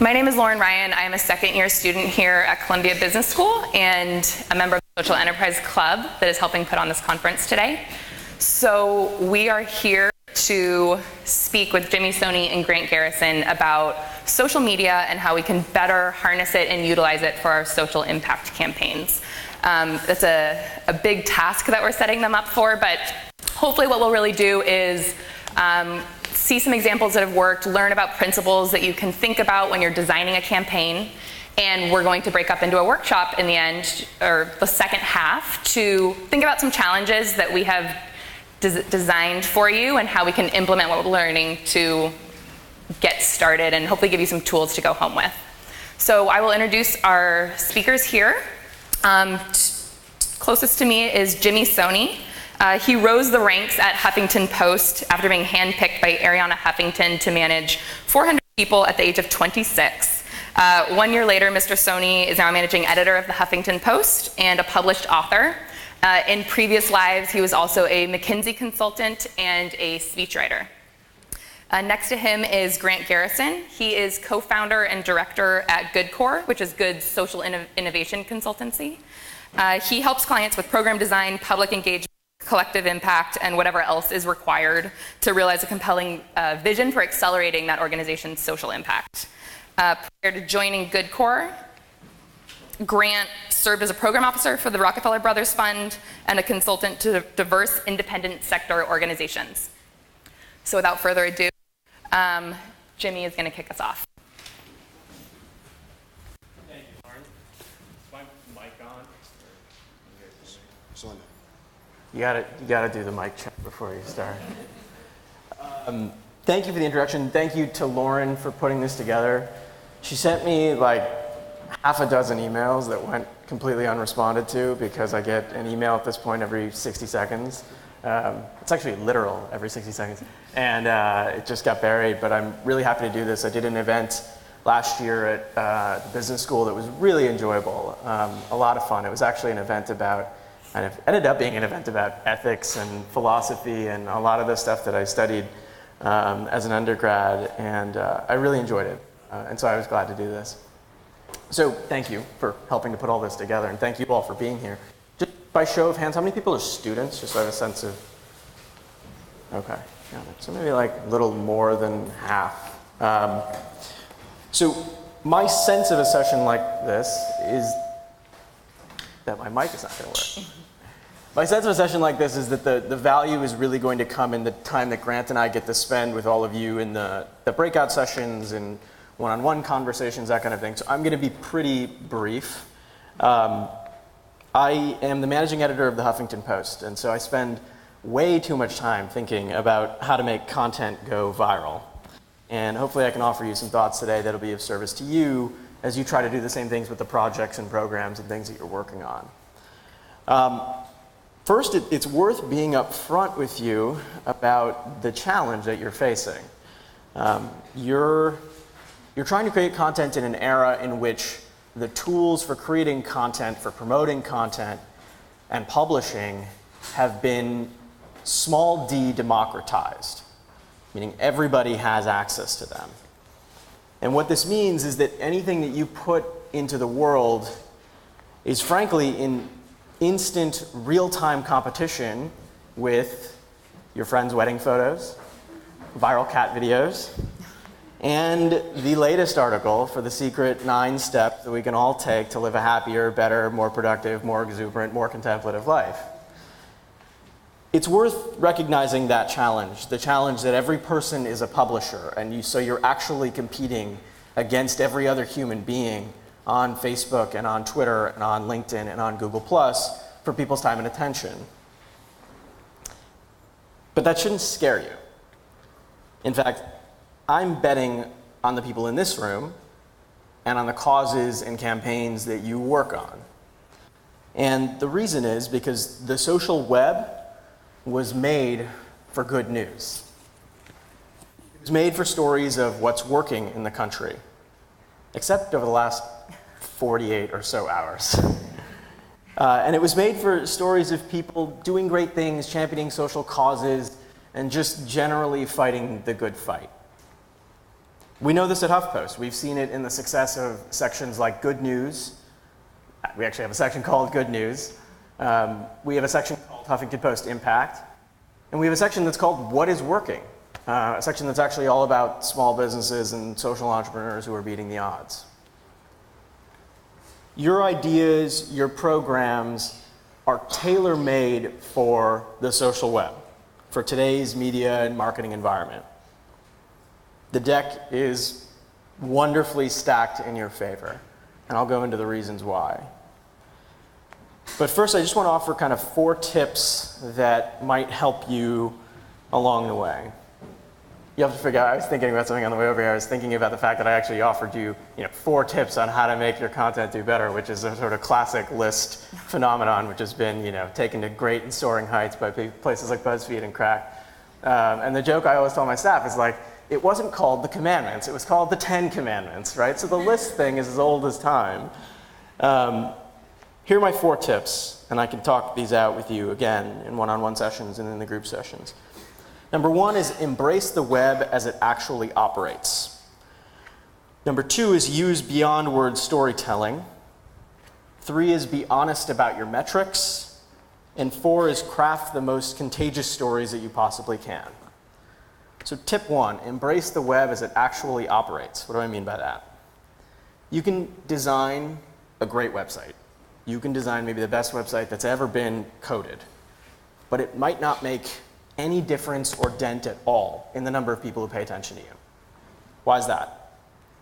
My name is Lauren Ryan. I am a second-year student here at Columbia Business School and a member of the Social Enterprise Club that is helping put on this conference today. So we are here to speak with Jimmy Soni and Grant Garrison about social media and how we can better harness it and utilize it for our social impact campaigns. That's a big task that we're setting them up for, but hopefully what we'll really do is see some examples that have worked, learn about principles that you can think about when you're designing a campaign, and we're going to break up into a workshop in the end, or the second half, to think about some challenges that we have designed for you and how we can implement what we're learning to get started and hopefully give you some tools to go home with. So I will introduce our speakers here. Closest to me is Jimmy Soni. He rose the ranks at Huffington Post after being handpicked by Arianna Huffington to manage 400 people at the age of 26. 1 year later, Mr. Soni is now managing editor of the Huffington Post and a published author. In previous lives, he was also a McKinsey consultant and a speechwriter. Next to him is Grant Garrison. He is co-founder and director at GoodCore, which is Good's social innovation consultancy. He helps clients with program design, public engagement, collective impact, and whatever else is required to realize a compelling vision for accelerating that organization's social impact. Prior to joining GoodCore, Grant served as a program officer for the Rockefeller Brothers Fund and a consultant to diverse independent sector organizations. So without further ado, Jimmy is going to kick us off. Thank you, Lauren. Is my mic on? Soni. You gotta do the mic check before you start. Thank you for the introduction. Thank you to Lauren for putting this together. She sent me like half a dozen emails that went completely unresponded to because I get an email at this point every 60 seconds. It's actually literal every 60 seconds. And it just got buried, but I'm really happy to do this. I did an event last year at the business school that was really enjoyable, a lot of fun. It was actually an event about, and it ended up being an event about ethics and philosophy and a lot of the stuff that I studied as an undergrad, and I really enjoyed it. And so I was glad to do this. So thank you for helping to put all this together, and thank you all for being here. Just by show of hands, how many people are students? Just so I have a sense of, okay, got it. So maybe like a little more than half. So my sense of a session like this is that my mic is not going to work. My sense of a session like this is that the value is really going to come in the time that Grant and I get to spend with all of you in the breakout sessions and one-on-one conversations, that kind of thing. So I'm going to be pretty brief. I am the managing editor of the Huffington Post, and so I spend way too much time thinking about how to make content go viral. And hopefully I can offer you some thoughts today that'll be of service to you as you try to do the same things with the projects and programs and things that you're working on. First, it's worth being upfront with you about the challenge that you're facing. You're trying to create content in an era in which the tools for creating content, for promoting content, and publishing have been small d democratized, meaning everybody has access to them. And what this means is that anything that you put into the world is frankly in instant, real-time competition with your friends' wedding photos, viral cat videos, and the latest article for the secret 9 steps that we can all take to live a happier, better, more productive, more exuberant, more contemplative life. It's worth recognizing that challenge, the challenge that every person is a publisher, and so you're actually competing against every other human being on Facebook and on Twitter and on LinkedIn and on Google+ for people's time and attention. But that shouldn't scare you. In fact, I'm betting on the people in this room and on the causes and campaigns that you work on. And the reason is because the social web was made for good news. It was made for stories of what's working in the country, except over the last 48 or so hours. And it was made for stories of people doing great things, championing social causes, and just generally fighting the good fight. We know this at HuffPost. We've seen it in the success of sections like Good News. We actually have a section called Good News. We have a section called Huffington Post Impact. And we have a section that's called What is Working? A section that's actually all about small businesses and social entrepreneurs who are beating the odds. Your ideas, your programs are tailor-made for the social web, for today's media and marketing environment. The deck is wonderfully stacked in your favor, and I'll go into the reasons why. But first, I just want to offer kind of 4 tips that might help you along the way. You have to figure out, I was thinking about something on the way over here. I was thinking about the fact that I actually offered you, 4 tips on how to make your content do better, which is a sort of classic list phenomenon, which has been, taken to great and soaring heights by places like BuzzFeed and Crack. And the joke I always tell my staff is like, it wasn't called the commandments, it was called the 10 commandments, right? So the list thing is as old as time. Here are my 4 tips, and I can talk these out with you again in one-on-one sessions and in the group sessions. Number 1 is embrace the web as it actually operates. Number 2 is use beyond word storytelling. 3 is be honest about your metrics. And 4 is craft the most contagious stories that you possibly can. So tip 1, embrace the web as it actually operates. What do I mean by that? You can design a great website. You can design maybe the best website that's ever been coded. But it might not make any difference or dent at all in the number of people who pay attention to you. Why is that?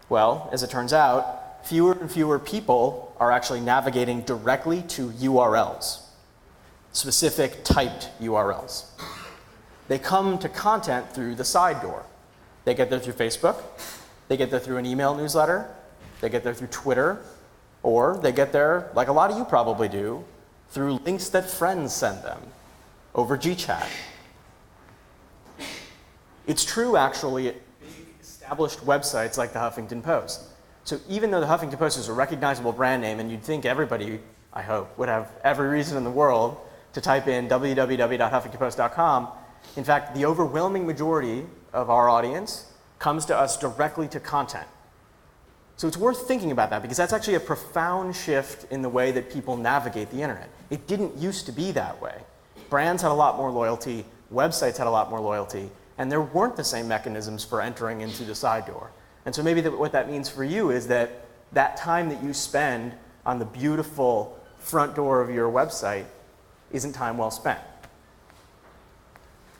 Well, as it turns out, fewer and fewer people are actually navigating directly to URLs, specific typed URLs. They come to content through the side door. They get there through Facebook, they get there through an email newsletter, they get there through Twitter, or they get there, like a lot of you probably do, through links that friends send them over GChat. It's true, actually, at big established websites like the Huffington Post. So even though the Huffington Post is a recognizable brand name, and you'd think everybody, I hope, would have every reason in the world to type in www.huffingtonpost.com, in fact, the overwhelming majority of our audience comes to us directly to content. So it's worth thinking about that, because that's actually a profound shift in the way that people navigate the internet. It didn't used to be that way. Brands had a lot more loyalty, websites had a lot more loyalty, and there weren't the same mechanisms for entering into the side door. And so maybe what that means for you is that that time that you spend on the beautiful front door of your website isn't time well spent.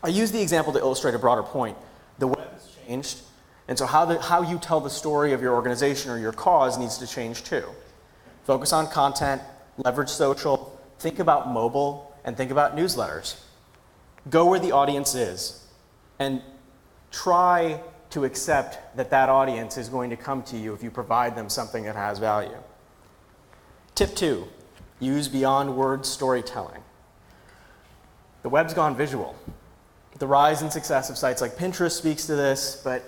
I use the example to illustrate a broader point. The web has changed, and so how you tell the story of your organization or your cause needs to change too. Focus on content, leverage social, think about mobile, and think about newsletters. Go where the audience is, and try to accept that that audience is going to come to you if you provide them something that has value. Tip 2, use beyond word storytelling. The web's gone visual. The rise and success of sites like Pinterest speaks to this, but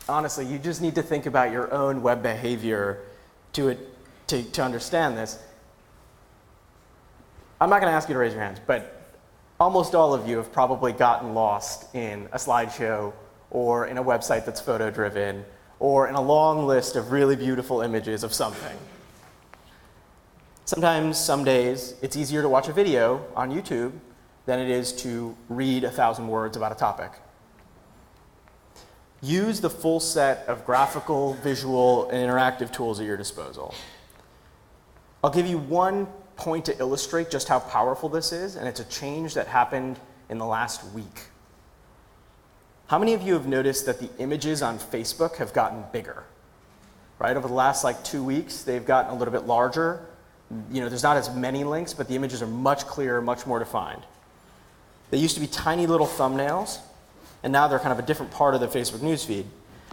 honestly, you just need to think about your own web behavior to understand this. I'm not going to ask you to raise your hands, but almost all of you have probably gotten lost in a slideshow or in a website that's photo-driven or in a long list of really beautiful images of something. Sometimes, some days, it's easier to watch a video on YouTube than it is to read 1,000 words about a topic. Use the full set of graphical, visual, and interactive tools at your disposal. I'll give you one point to illustrate just how powerful this is, and it's a change that happened in the last week. How many of you have noticed that the images on Facebook have gotten bigger? Right, over the last 2 weeks, they've gotten a little bit larger. There's not as many links, but the images are much clearer, much more defined. They used to be tiny little thumbnails, and now they're kind of a different part of the Facebook newsfeed.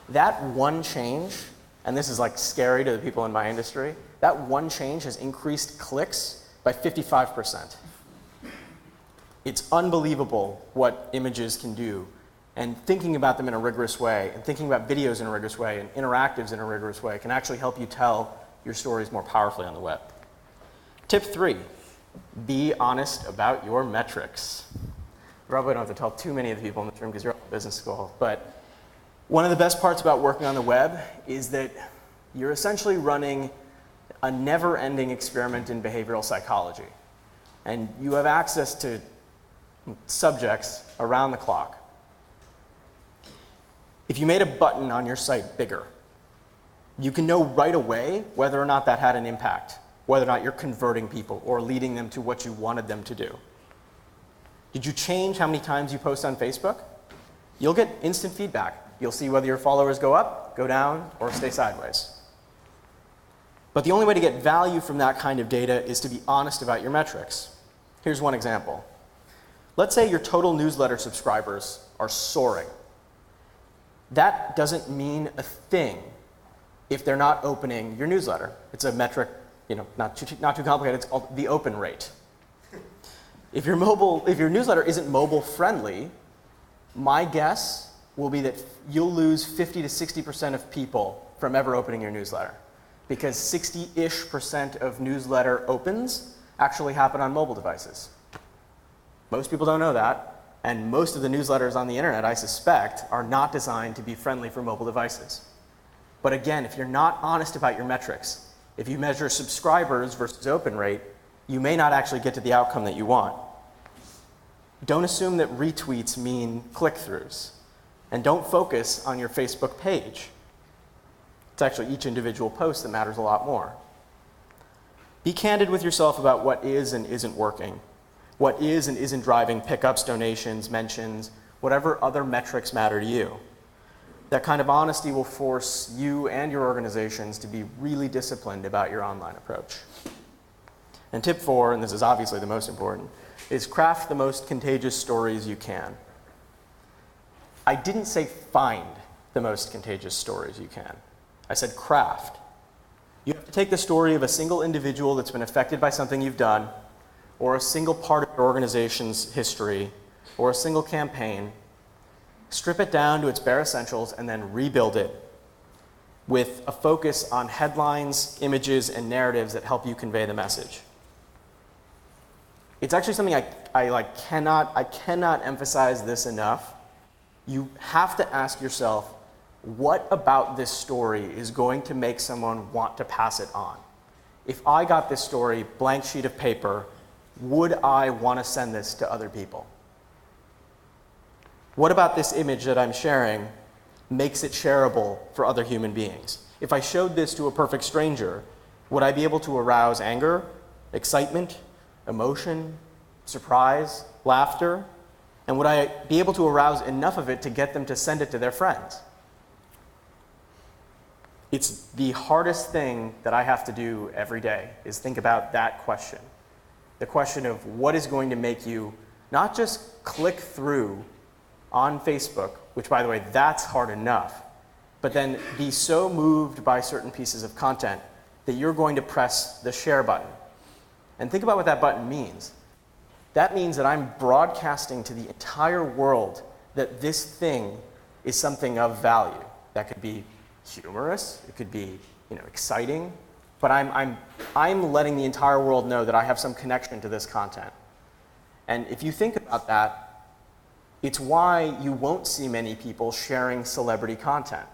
That one change, and this is scary to the people in my industry, that one change has increased clicks by 55%. It's unbelievable what images can do, and thinking about them in a rigorous way, and thinking about videos in a rigorous way, and interactives in a rigorous way can actually help you tell your stories more powerfully on the web. Tip 3, be honest about your metrics. Probably don't have to tell too many of the people in this room because you're all in business school, but One of the best parts about working on the web is that you're essentially running a never-ending experiment in behavioral psychology. And you have access to subjects around the clock. If you made a button on your site bigger, you can know right away whether or not that had an impact, whether or not you're converting people or leading them to what you wanted them to do. Did you change how many times you post on Facebook? You'll get instant feedback. You'll see whether your followers go up, go down, or stay sideways. But the only way to get value from that kind of data is to be honest about your metrics. Here's one example. Let's say your total newsletter subscribers are soaring. That doesn't mean a thing if they're not opening your newsletter. It's a metric, not too complicated. It's called the open rate. If your newsletter isn't mobile friendly, my guess will be that you'll lose 50 to 60% of people from ever opening your newsletter, because 60-ish% of newsletter opens actually happen on mobile devices. Most people don't know that, and most of the newsletters on the internet, I suspect, are not designed to be friendly for mobile devices. But again, if you're not honest about your metrics, if you measure subscribers versus open rate, you may not actually get to the outcome that you want. Don't assume that retweets mean click-throughs, and don't focus on your Facebook page. It's actually each individual post that matters a lot more. Be candid with yourself about what is and isn't working, what is and isn't driving pickups, donations, mentions, whatever other metrics matter to you. That kind of honesty will force you and your organizations to be really disciplined about your online approach. And tip 4, and this is obviously the most important, is craft the most contagious stories you can. I didn't say find the most contagious stories you can. I said craft. You have to take the story of a single individual that's been affected by something you've done, or a single part of your organization's history, or a single campaign, strip it down to its bare essentials, and then rebuild it with a focus on headlines, images, and narratives that help you convey the message. It's actually something I cannot emphasize this enough. You have to ask yourself, what about this story is going to make someone want to pass it on? If I got this story, blank sheet of paper, would I want to send this to other people? What about this image that I'm sharing makes it shareable for other human beings? If I showed this to a perfect stranger, would I be able to arouse anger, excitement, emotion, surprise, laughter? And would I be able to arouse enough of it to get them to send it to their friends? It's the hardest thing that I have to do every day, is think about that question. The question of what is going to make you not just click through on Facebook, which, by the way, that's hard enough, but then be so moved by certain pieces of content that you're going to press the share button. And think about what that button means. That means that I'm broadcasting to the entire world that this thing is something of value. That could be humorous, it could be exciting, but I'm letting the entire world know that I have some connection to this content. And if you think about that, it's why you won't see many people sharing celebrity content.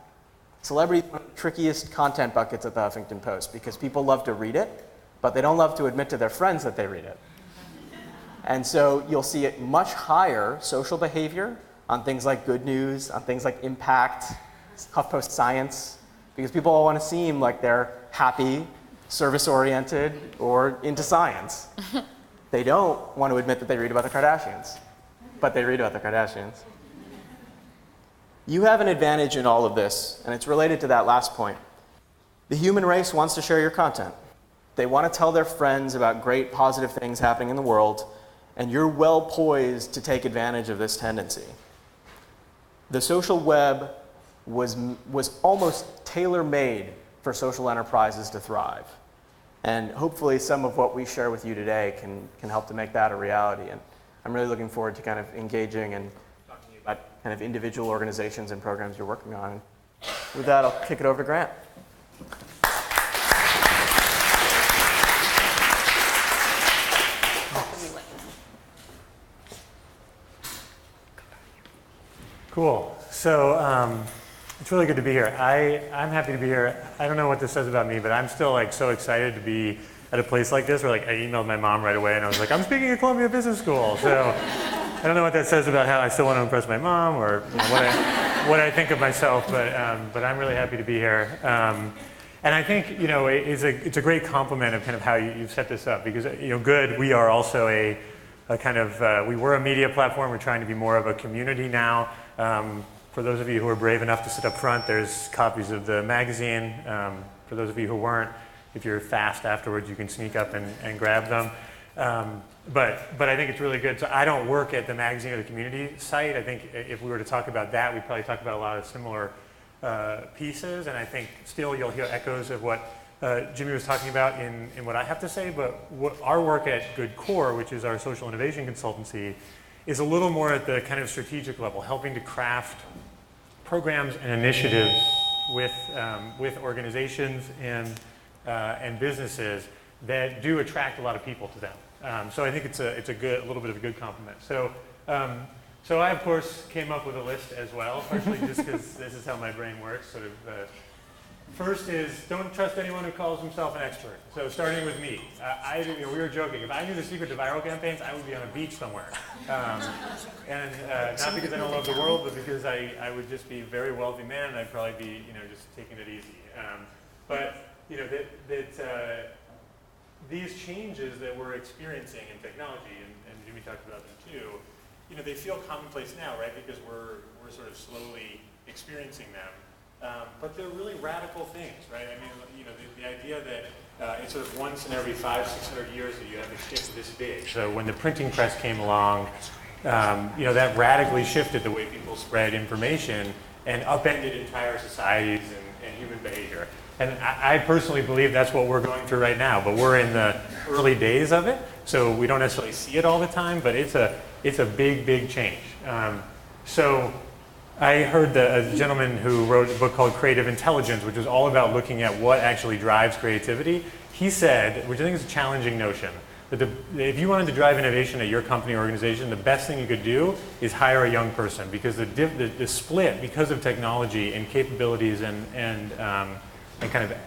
Celebrity is one of the trickiest content buckets at the Huffington Post, because people love to read it, but they don't love to admit to their friends that they read it. And so you'll see it much higher social behavior on things like good news, on things like impact, HuffPost science, because people all want to seem like they're happy, service-oriented, or into science. They don't want to admit that they read about the Kardashians, but they read about the Kardashians. You have an advantage in all of this, and it's related to that last point. The human race wants to share your content. They want to tell their friends about great positive things happening in the world, and you're well poised to take advantage of this tendency. The social web was almost tailor-made for social enterprises to thrive. And hopefully some of what we share with you today can help to make that a reality. And I'm really looking forward to kind of engaging and talking about kind of individual organizations and programs you're working on. With that, I'll kick it over to Grant. Cool. So It's really good to be here. I'm happy to be here. I don't know what this says about me, but I'm still like so excited to be at a place like this where like I emailed my mom right away and I was like, I'm speaking at Columbia Business School. So I don't know what that says about how I still want to impress my mom or what I think of myself, but I'm really happy to be here. And I think it's a great compliment of kind of how you've set this up because good. We are also a kind of we were a media platform. We're trying to be more of a community now. For those of you who are brave enough to sit up front, there's copies of the magazine. For those of you who weren't, if you're fast afterwards, you can sneak up and grab them. But I think it's really good. So I don't work at the magazine or the community site. I think if we were to talk about that, we'd probably talk about a lot of similar pieces. And I think still you'll hear echoes of what Jimmy was talking about in what I have to say. But our work at Good Core, which is our social innovation consultancy, is a little more at the kind of strategic level, helping to craft programs and initiatives with organizations and businesses that do attract a lot of people to them. So I think it's a little bit of a good compliment. So I of course came up with a list as well, partially just because this is how my brain works. Sort of first is don't trust anyone who calls himself an expert. So starting with me, we were joking. If I knew the secret to viral campaigns, I would be on a beach somewhere. And not because I don't love the world, but because I would just be a very wealthy man, and I'd probably be just taking it easy. But these changes that we're experiencing in technology, and Jimmy talked about them too, they feel commonplace now, right? Because we're sort of slowly experiencing them. But they're really radical things, right? I mean, the idea that it's sort of once in every 500-600 years that you have a shift this big. So when the printing press came along, that radically shifted the way people spread information and upended entire societies and human behavior. And I personally believe that's what we're going through right now, but we're in the early days of it, so we don't necessarily see it all the time, but it's a big, big change. So I heard a gentleman who wrote a book called Creative Intelligence, which was all about looking at what actually drives creativity. He said, which I think is a challenging notion, that if you wanted to drive innovation at your company or organization, the best thing you could do is hire a young person, because the split, because of technology and capabilities and kind of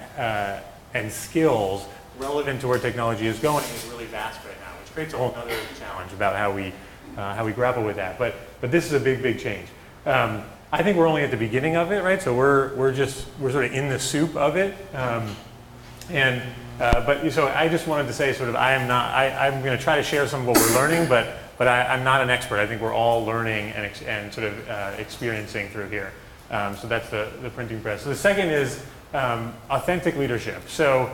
and skills relevant to where technology is going is really vast right now, which creates a whole other challenge about how we grapple with that. But this is a big, big change. I think we're only at the beginning of it, right? So we're sort of in the soup of it. So I just wanted to say, sort of, I'm going to try to share some of what we're learning, but I'm not an expert. I think we're all learning and sort of experiencing through here. So that's the printing press. So the second is authentic leadership. So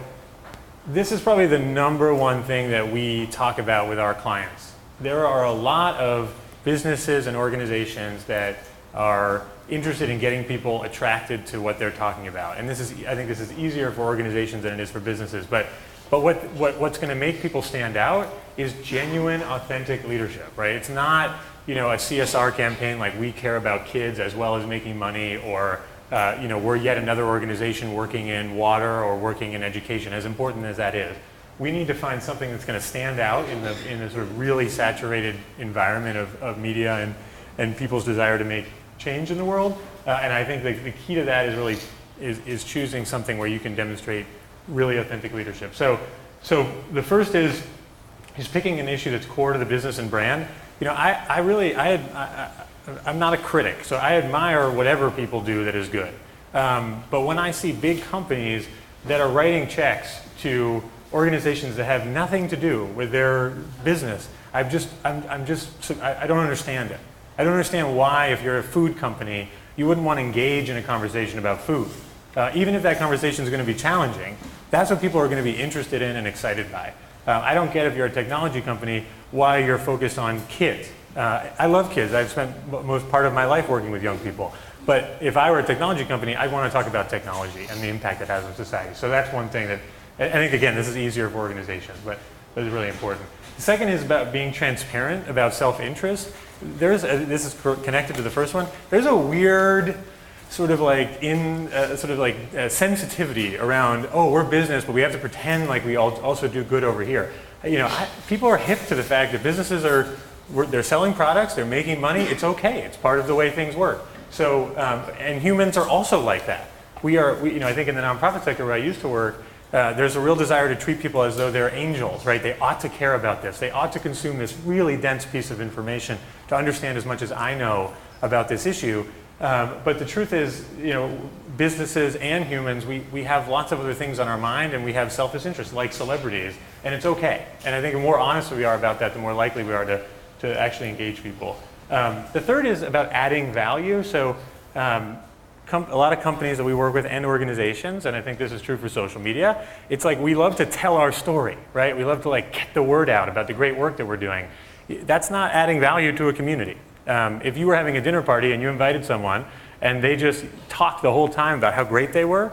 this is probably the number one thing that we talk about with our clients. There are a lot of businesses and organizations that are interested in getting people attracted to what they're talking about. And I think this is easier for organizations than it is for businesses. But what's going to make people stand out is genuine, authentic leadership, right? It's not a CSR campaign like we care about kids as well as making money, or we're yet another organization working in water or working in education, as important as that is. We need to find something that's going to stand out in the sort of really saturated environment of media and people's desire to make change in the world. And I think the key to that is choosing something where you can demonstrate really authentic leadership. So the first is picking an issue that's core to the business and brand. I'm not a critic, so I admire whatever people do that is good. But when I see big companies that are writing checks to organizations that have nothing to do with their business, I don't understand it. I don't understand why, if you're a food company, you wouldn't want to engage in a conversation about food. Even if that conversation is going to be challenging, that's what people are going to be interested in and excited by. I don't get, if you're a technology company, why you're focused on kids. I love kids. I've spent most part of my life working with young people. But if I were a technology company, I'd want to talk about technology and the impact it has on society. So that's one thing that, I think, again, this is easier for organizations, but it's really important. The second is about being transparent about self-interest. This is connected to the first one. There's a weird sensitivity around, we're business, but we have to pretend like we also do good over here. People are hip to the fact that businesses they're selling products, they're making money, it's okay, it's part of the way things work. So, and humans are also like that. I think in the nonprofit sector where I used to work, there's a real desire to treat people as though they're angels, right? They ought to care about this. They ought to consume this really dense piece of information to understand as much as I know about this issue. But the truth is, businesses and humans, we have lots of other things on our mind, and we have selfish interests like celebrities, and it's okay. And I think the more honest we are about that, the more likely we are to actually engage people. The third is about adding value. So a lot of companies that we work with and organizations, and I think this is true for social media, it's like we love to tell our story, right? We love to get the word out about the great work that we're doing. That's not adding value to a community. If you were having a dinner party and you invited someone and they just talked the whole time about how great they were,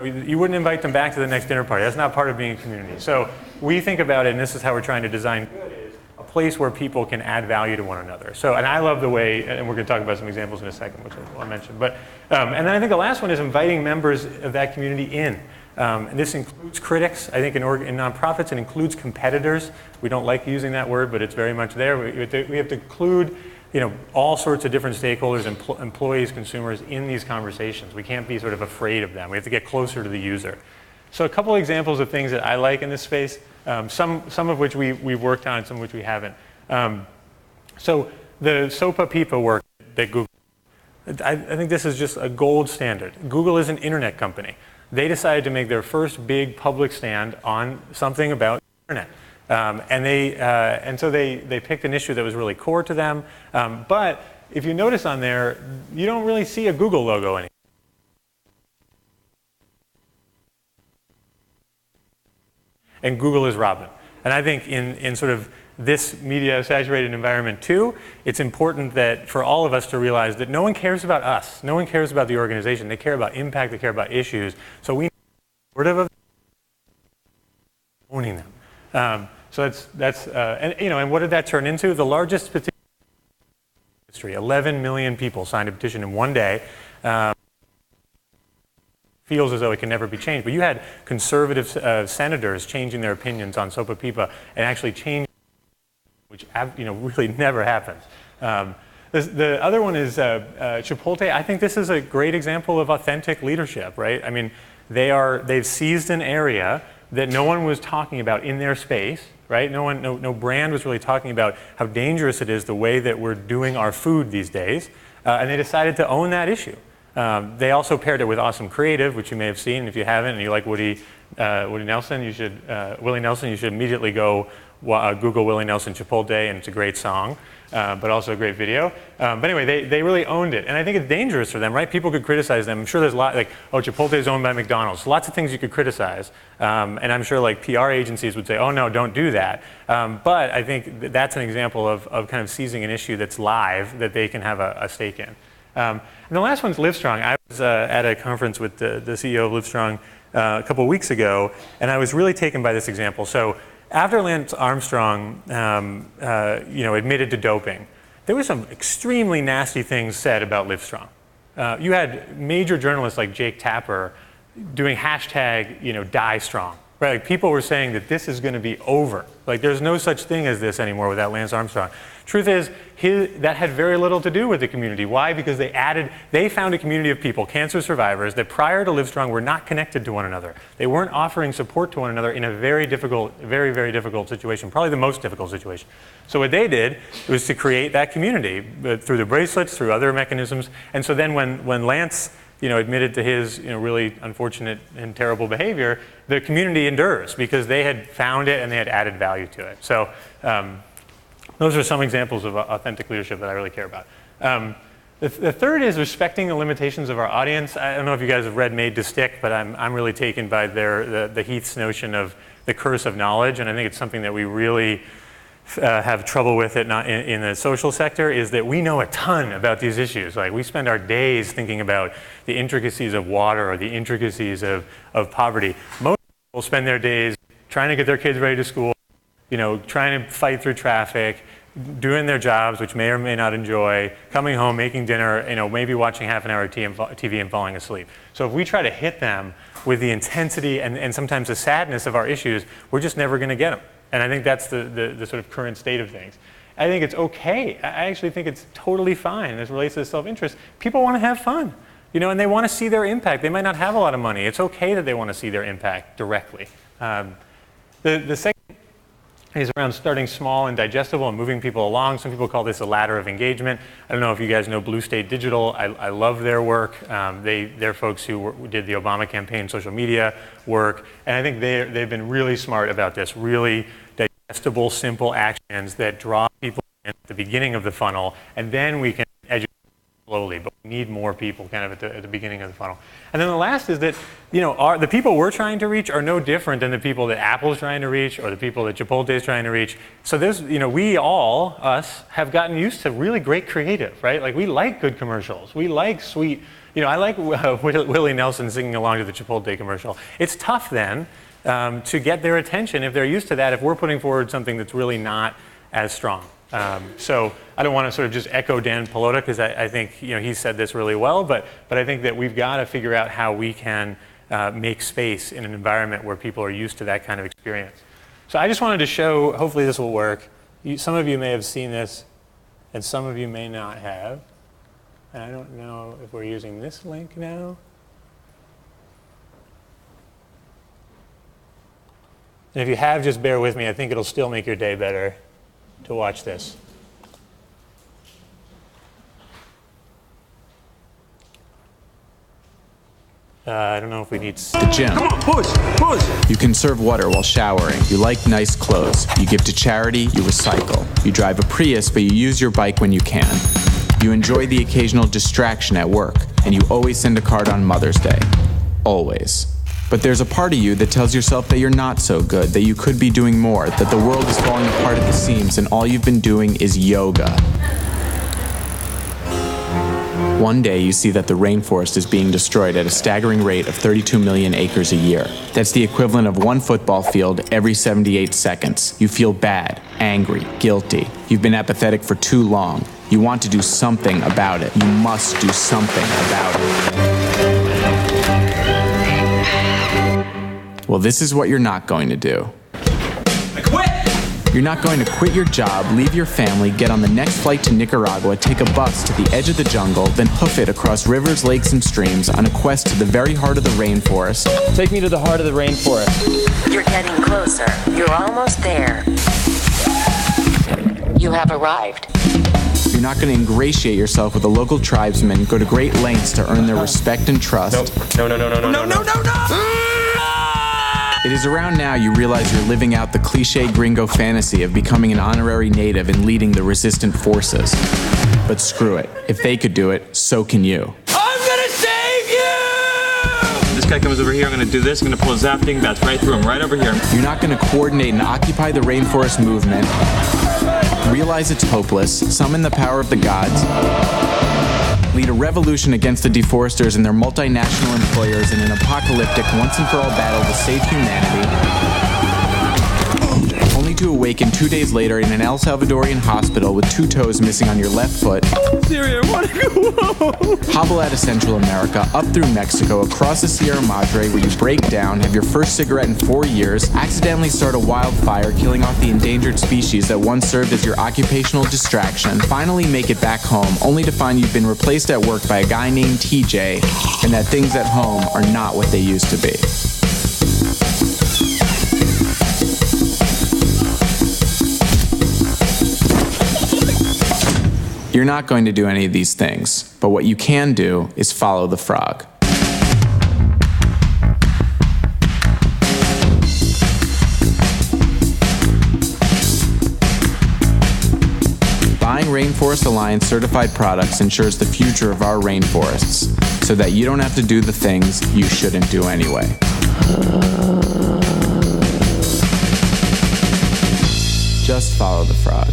you wouldn't invite them back to the next dinner party. That's not part of being a community. So we think about it, and this is how we're trying to design good, is a place where people can add value to one another. So, and I love the way, and we're going to talk about some examples in a second, which I'll mention. But, and then I think the last one is inviting members of that community in. And this includes critics. I think in nonprofits, it includes competitors. We don't like using that word, but it's very much there. We have to include all sorts of different stakeholders, employees, consumers in these conversations. We can't be sort of afraid of them. We have to get closer to the user. So a couple examples of things that I like in this space, some of which we've worked on, some of which we haven't. So the SOPA PIPA work that Google, I think this is just a gold standard. Google is an internet company. They decided to make their first big public stand on something about the internet. And so they picked an issue that was really core to them. But if you notice on there, you don't really see a Google logo anymore. And Google is Robin. And I think in sort of this media saturated environment too, it's important that for all of us to realize that no one cares about us. No one cares about the organization. They care about impact. They care about issues. So we need sort of owning them. So and what did that turn into? The largest petition in history. 11 million people signed a petition in one day. Feels as though it can never be changed. But you had conservative senators changing their opinions on SOPA PIPA and actually changing, which really never happens. The other one is Chipotle. I think this is a great example of authentic leadership, right? I mean, they've seized an area that no one was talking about in their space, right? No brand was really talking about how dangerous it is the way that we're doing our food these days, and they decided to own that issue. They also paired it with awesome creative, which you may have seen. If you haven't, and you like Willie Nelson, you should immediately go Google Willie Nelson Chipotle, and it's a great song, but also a great video. But anyway, they really owned it, and I think it's dangerous for them, right? People could criticize them. I'm sure there's a lot Chipotle is owned by McDonald's. Lots of things you could criticize, and I'm sure PR agencies would say, oh no, don't do that. But I think that's an example of kind of seizing an issue that's live that they can have a stake in. And the last one's Livestrong. I was at a conference with the CEO of Livestrong a couple of weeks ago, and I was really taken by this example. So after Lance Armstrong admitted to doping, there were some extremely nasty things said about Livestrong. You had major journalists like Jake Tapper doing hashtag die strong. Right, people were saying that this is going to be over. There's no such thing as this anymore without Lance Armstrong. Truth is, that had very little to do with the community. Why? Because they found a community of people, cancer survivors, that prior to Livestrong were not connected to one another. They weren't offering support to one another in a very difficult, very, very difficult situation, probably the most difficult situation. So what they did was to create that community through the bracelets, through other mechanisms. And so then when Lance admitted to his really unfortunate and terrible behavior, the community endures because they had found it and they had added value to it. So those are some examples of authentic leadership that I really care about. The third is respecting the limitations of our audience. I don't know if you guys have read Made to Stick, but I'm really taken by the Heath's notion of the curse of knowledge, and I think it's something that we really have trouble with it in the social sector, is that we know a ton about these issues. We spend our days thinking about the intricacies of water or the intricacies of poverty. Most people spend their days trying to get their kids ready to school, trying to fight through traffic, doing their jobs, which may or may not enjoy, coming home, making dinner, maybe watching half an hour of TV and falling asleep. So if we try to hit them with the intensity and sometimes the sadness of our issues, we're just never going to get them. And I think that's the sort of current state of things. I think it's okay. I actually think it's totally fine as it relates to self-interest. People want to have fun, and they want to see their impact. They might not have a lot of money. It's okay that they want to see their impact directly. The second is around starting small and digestible and moving people along. Some people call this a ladder of engagement. I don't know if you guys know Blue State Digital. I love their work. They're folks who did the Obama campaign social media work. And I think they've been really smart about this, really digestible, simple actions that draw people in at the beginning of the funnel. And then we can educate slowly, but we need more people kind of at the beginning of the funnel. And then the last is that, the people we're trying to reach are no different than the people that Apple's trying to reach or the people that Chipotle is trying to reach. So there's, we all, us, have gotten used to really great creative, right? Like we like good commercials. We like sweet, I like Willie Nelson singing along to the Chipotle commercial. It's tough then to get their attention if they're used to that, if we're putting forward something that's really not as strong. So I don't want to sort of just echo Dan Pallotta because I think he said this really well, but I think that we've got to figure out how we can make space in an environment where people are used to that kind of experience. So I just wanted to show, hopefully this will work. Some of you may have seen this and some of you may not have. And I don't know if we're using this link now. And if you have, just bear with me. I think it'll still make your day better to watch this. I don't know if we need the gym. Come on, push. You conserve water while showering. You like nice clothes. You give to charity. You recycle. You drive a Prius, but you use your bike when you can. You enjoy the occasional distraction at work, and you always send a card on Mother's Day. Always. But there's a part of you that tells yourself that you're not so good, that you could be doing more, that the world is falling apart at the seams, and all you've been doing is yoga. One day you see that the rainforest is being destroyed at a staggering rate of 32 million acres a year. That's the equivalent of one football field every 78 seconds. You feel bad, angry, guilty. You've been apathetic for too long. You want to do something about it. You must do something about it. Well, this is what you're not going to do. I quit! You're not going to quit your job, leave your family, get on the next flight to Nicaragua, take a bus to the edge of the jungle, then hoof it across rivers, lakes, and streams on a quest to the very heart of the rainforest. Take me to the heart of the rainforest. You're getting closer. You're almost there. You have arrived. You're not going to ingratiate yourself with the local tribesmen, go to great lengths to earn their respect and trust. No. It is around now you realize you're living out the cliché gringo fantasy of becoming an honorary native and leading the resistant forces. But screw it. If they could do it, so can you. I'm gonna save you! This guy comes over here, I'm gonna do this, I'm gonna pull a zap thing, that's right through him, right over here. You're not going to coordinate and occupy the rainforest movement, realize it's hopeless, summon the power of the gods, lead a revolution against the deforesters and their multinational employers in an apocalyptic once-and-for-all battle to save humanity, only to awaken 2 days later in an El Salvadorian hospital with 2 toes missing on your left foot. Siri, I wanna go home! Hobble out of Central America, up through Mexico, across the Sierra Madre where you break down, have your first cigarette in 4 years, accidentally start a wildfire killing off the endangered species that once served as your occupational distraction, finally make it back home only to find you've been replaced at work by a guy named TJ, and that things at home are not what they used to be. You're not going to do any of these things, but what you can do is follow the frog. Buying Rainforest Alliance certified products ensures the future of our rainforests, so that you don't have to do the things you shouldn't do anyway. Just follow the frog.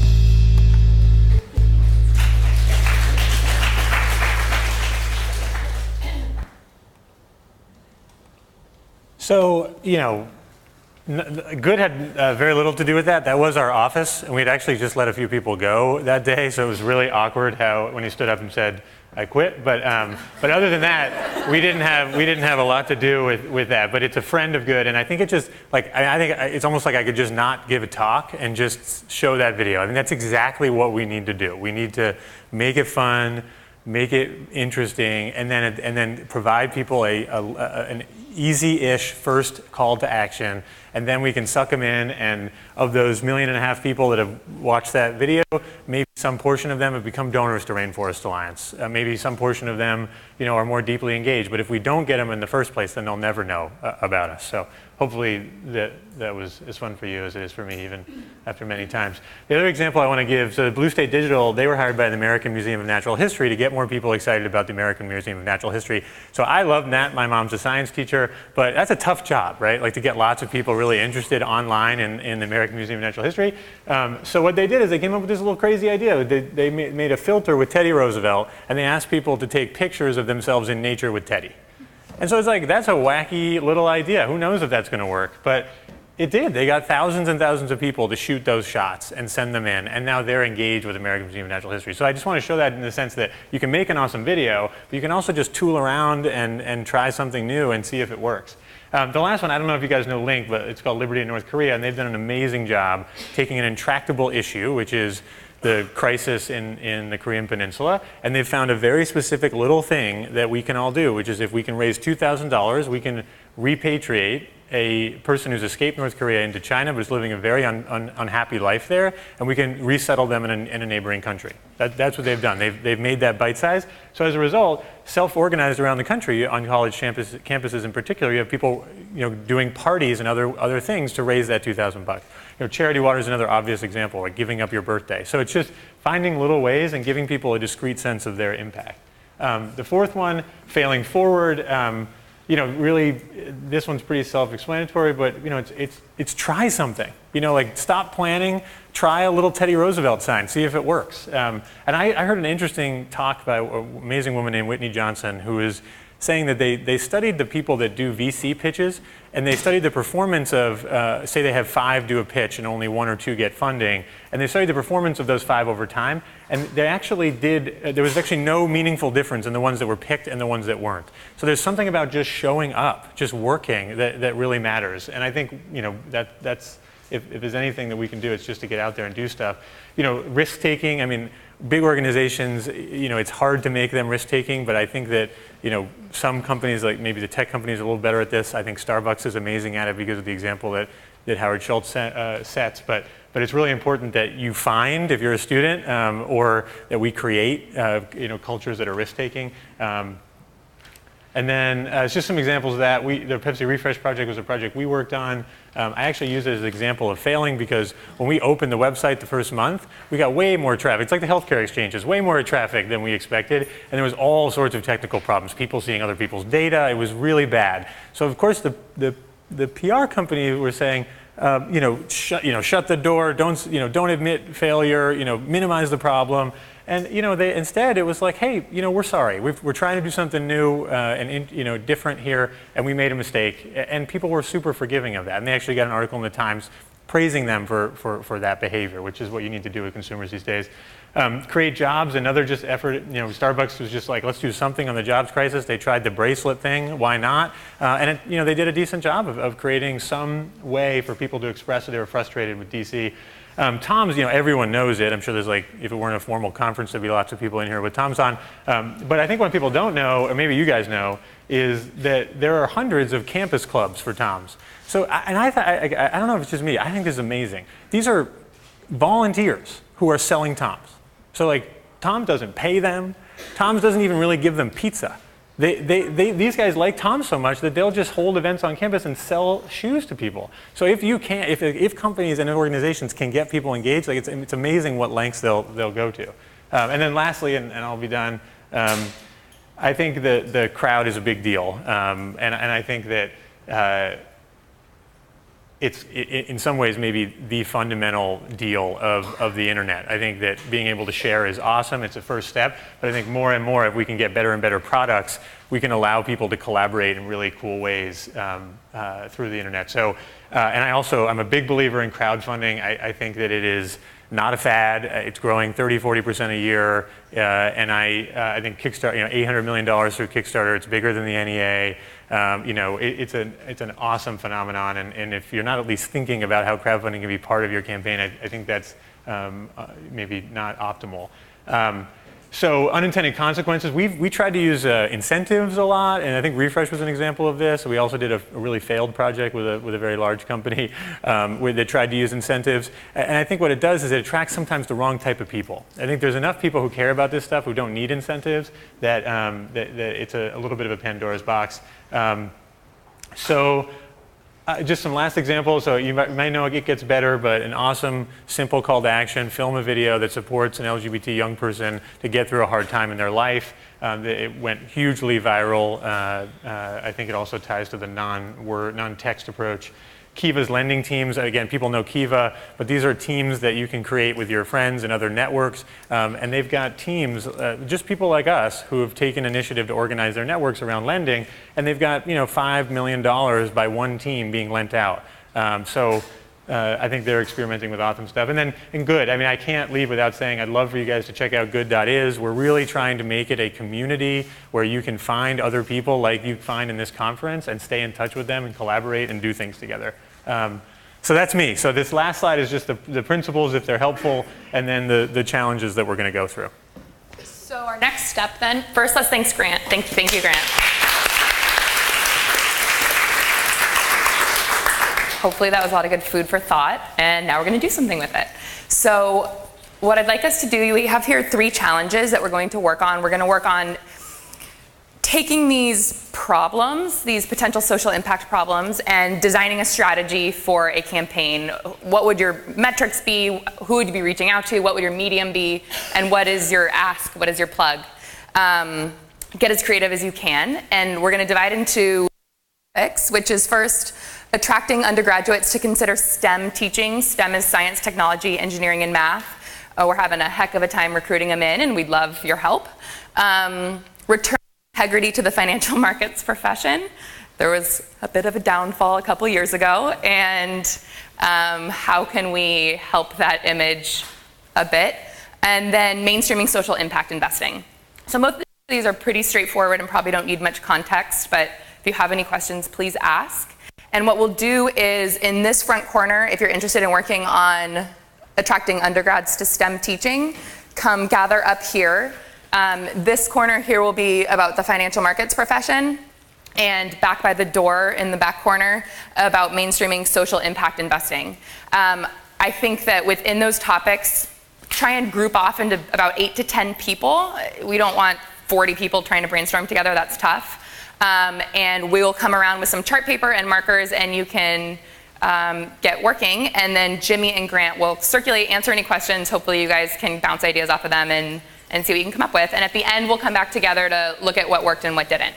So, Good had very little to do with that. That was our office, and we'd actually just let a few people go that day, so it was really awkward when he stood up and said, "I quit." But other than that, we didn't have a lot to do with that. But it's a friend of Good, and I think it just I think it's almost like I could just not give a talk and just show that video. I mean, that's exactly what we need to do. We need to make it fun, make it interesting, and then provide people an easy-ish first call to action, and then we can suck them in, and of those 1.5 million people that have watched that video, maybe some portion of them have become donors to Rainforest Alliance. Maybe some portion of them, are more deeply engaged, but if we don't get them in the first place, then they'll never know about us. So hopefully that was as fun for you as it is for me, even after many times. The other example I want to give, so Blue State Digital, they were hired by the American Museum of Natural History to get more people excited about the American Museum of Natural History. So I love that. My mom's a science teacher, but that's a tough job, right? Like to get lots of people really interested online in the American Museum of Natural History. So what they did is they came up with this little crazy idea. They made a filter with Teddy Roosevelt, and they asked people to take pictures of themselves in nature with Teddy. And so it's like, that's a wacky little idea. Who knows if that's going to work? But it did. They got thousands and thousands of people to shoot those shots and send them in. And now they're engaged with the American Museum of Natural History. So I just want to show that in the sense that you can make an awesome video, but you can also just tool around and try something new and see if it works. The last one, I don't know if you guys know Link, but it's called Liberty in North Korea. And they've done an amazing job taking an intractable issue, which is the crisis in the Korean Peninsula, and they've found a very specific little thing that we can all do, which is if we can raise $2,000, we can repatriate a person who's escaped North Korea into China but is living a very unhappy life there, and we can resettle them in a neighboring country. That's what they've done. They've made that bite-sized. So as a result, self-organized around the country on college campuses in particular, you have people doing parties and other things to raise that $2,000. Charity water is another obvious example, like giving up your birthday. So it's just finding little ways and giving people a discrete sense of their impact. The fourth one, failing forward. Really, this one's pretty self-explanatory, but it's try something. Like stop planning, try a little Teddy Roosevelt sign, see if it works. And I heard an interesting talk by an amazing woman named Whitney Johnson, who is saying that they studied the people that do VC pitches, and they studied the performance of, say they have 5 do a pitch and only 1 or 2 get funding, and they studied the performance of those 5 over time, and they actually there was actually no meaningful difference in the ones that were picked and the ones that weren't. So there's something about just showing up, just working, that really matters. And I think, that's, if there's anything that we can do, it's just to get out there and do stuff. Risk-taking, I mean, big organizations, it's hard to make them risk-taking, but I think that, some companies, like maybe the tech companies, are a little better at this. I think Starbucks is amazing at it because of the example that Howard Schultz sets. But it's really important that you find, if you're a student, or that we create, cultures that are risk-taking. And then it's just some examples of that. The Pepsi Refresh project was a project we worked on. I actually use it as an example of failing because when we opened the website the first month, we got way more traffic. It's like the healthcare exchanges, way more traffic than we expected. And there was all sorts of technical problems, people seeing other people's data. It was really bad. So of course the PR company were saying, shut the door, don't admit failure, minimize the problem. And instead it was like, hey, we're sorry. We're trying to do something new and different here, and we made a mistake. And people were super forgiving of that. And they actually got an article in the Times praising them for that behavior, which is what you need to do with consumers these days. Create jobs, another just effort. Starbucks was just like, let's do something on the jobs crisis. They tried the bracelet thing. Why not? And they did a decent job of creating some way for people to express that they were frustrated with DC. Tom's, everyone knows it. I'm sure there's if it weren't a formal conference, there'd be lots of people in here with Tom's on. But I think what people don't know, or maybe you guys know, is that there are hundreds of campus clubs for Tom's. So, I don't know if it's just me. I think this is amazing. These are volunteers who are selling Tom's. So Tom doesn't pay them. Tom's doesn't even really give them pizza. These guys like Tom so much that they'll just hold events on campus and sell shoes to people. So if companies and organizations can get people engaged, it's amazing what lengths they'll go to. And then lastly, and I'll be done, I think the crowd is a big deal. And I think that it's in some ways maybe the fundamental deal of the internet. I think that being able to share is awesome. It's a first step, but I think more and more, if we can get better and better products, we can allow people to collaborate in really cool ways through the internet. So, and I'm a big believer in crowdfunding. I think that it is not a fad. It's growing 30-40% a year, and I think Kickstarter, $800 million through Kickstarter. It's bigger than the NEA. It's an awesome phenomenon, and if you're not at least thinking about how crowdfunding can be part of your campaign, I think that's maybe not optimal. So unintended consequences, we tried to use incentives a lot, and I think Refresh was an example of this. We also did a really failed project with a very large company where they tried to use incentives. And I think what it does is it attracts sometimes the wrong type of people. I think there's enough people who care about this stuff who don't need incentives that it's a little bit of a Pandora's box. Just some last examples. So you might know it gets better, but an awesome, simple call to action, film a video that supports an LGBT young person to get through a hard time in their life. It went hugely viral. I think it also ties to the non-text approach. Kiva's lending teams, again, people know Kiva, but these are teams that you can create with your friends and other networks. And they've got teams, just people like us, who have taken initiative to organize their networks around lending. And they've got $5 million by one team being lent out. I think they're experimenting with awesome stuff. And Good, I can't leave without saying I'd love for you guys to check out good.is. We're really trying to make it a community where you can find other people like you find in this conference and stay in touch with them and collaborate and do things together. So that's me. So this last slide is just the principles, if they're helpful, and then the challenges that we're going to go through. So our next step then, first let's thank Grant. Thank you, Grant. Hopefully that was a lot of good food for thought, and now we're going to do something with it. So what I'd like us to do, we have here 3 challenges that we're going to work on. We're going to work on taking these problems, these potential social impact problems, and designing a strategy for a campaign. What would your metrics be? Who would you be reaching out to? What would your medium be? And what is your ask? What is your plug? Get as creative as you can. And we're going to divide into topics, which is first, attracting undergraduates to consider STEM teaching. STEM is science, technology, engineering, and math. We're having a heck of a time recruiting them in, and we'd love your help. Return integrity to the financial markets profession. There was a bit of a downfall a couple years ago, and how can we help that image a bit? And then mainstreaming social impact investing. So most of these are pretty straightforward and probably don't need much context, but if you have any questions, please ask. And what we'll do is, in this front corner, if you're interested in working on attracting undergrads to STEM teaching, come gather up here. This corner here will be about the financial markets profession, and back by the door in the back corner about mainstreaming social impact investing. I think that within those topics, try and group off into about 8 to 10 people. We don't want 40 people trying to brainstorm together, that's tough. And we will come around with some chart paper and markers, and you can get working. And then Jimmy and Grant will circulate, answer any questions. Hopefully you guys can bounce ideas off of them and see what you can come up with. And at the end, we'll come back together to look at what worked and what didn't.